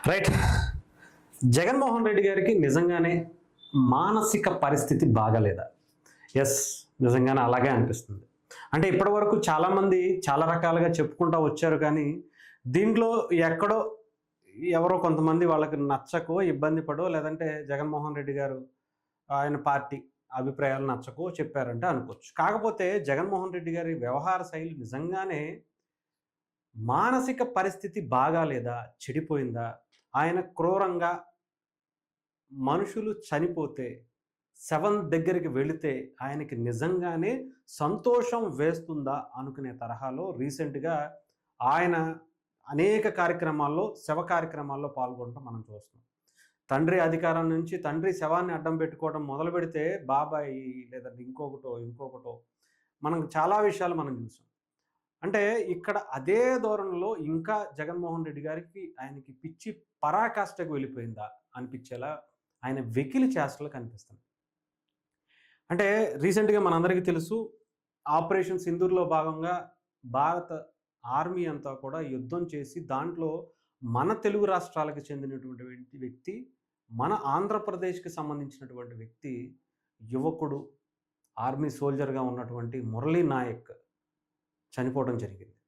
Right. Jaganmohan Reddy గారికి నిజంగానే మానసిక పరిస్థితి బాగాలేదా? యెస్. నిజంగానే అలాగే అనిపిస్తుంది. అంటే ఇప్పటివరకు చాలామంది చాలా రకాలుగా చెప్పుకుంటా వచ్చారు కానీ, దీంట్లో ఎక్కడో ఎవరో కొంతమంది వాళ్ళకి నచ్చకో, ఇబ్బంది పడో, లేదంటే జగన్మోహన్ రెడ్డి గారు ఆయన పార్టీ అభిప్రాయాలు నచ్చకో చెప్పారంటే అనుకోవచ్చు. కాకపోతే జగన్మోహన్ రెడ్డి గారి వ్యవహార శైలి నిజంగానే మానసిక పరిస్థితి బాగాలేదా? చెడిపోయిందా? ఆయన క్రూరంగా మనుషులు చనిపోతే, శవం దగ్గరికి వెళితే ఆయనకి నిజంగానే సంతోషం వేస్తుందా అనుకునే తరహాలో రీసెంట్‌గా ఆయన అనేక కార్యక్రమాల్లో, శవ కార్యక్రమాల్లో పాల్గొనటం మనం చూస్తున్నాం. తండ్రి అధికారం నుంచి తండ్రి శవాన్ని అడ్డం పెట్టుకోవడం మొదలుపెడితే బాబాయి లేదంటే ఇంకొకటో మనం చాలా విషయాలు మనం చూసాం. అంటే ఇక్కడ అదే ధోరణిలో ఇంకా జగన్మోహన్ రెడ్డి గారికి ఆయనకి పిచ్చి పరాకాష్ఠకు వెళ్ళిపోయిందా అనిపించేలా ఆయన వెకిలి చేష్టలు కనిపిస్తున్నాయి. అంటే రీసెంట్‌గా మనందరికీ తెలుసు, ఆపరేషన్ సింధూర్‌లో భాగంగా భారత ఆర్మీ అంతా కూడా యుద్ధం చేసి దాంట్లో మన తెలుగు రాష్ట్రాలకు చెందినటువంటి వ్యక్తి, మన ఆంధ్రప్రదేశ్‌కి సంబంధించినటువంటి వ్యక్తి, యువకుడు, ఆర్మీ సోల్జర్‌గా ఉన్నటువంటి మురళీ నాయక్ చనిపోవడం జరిగింది.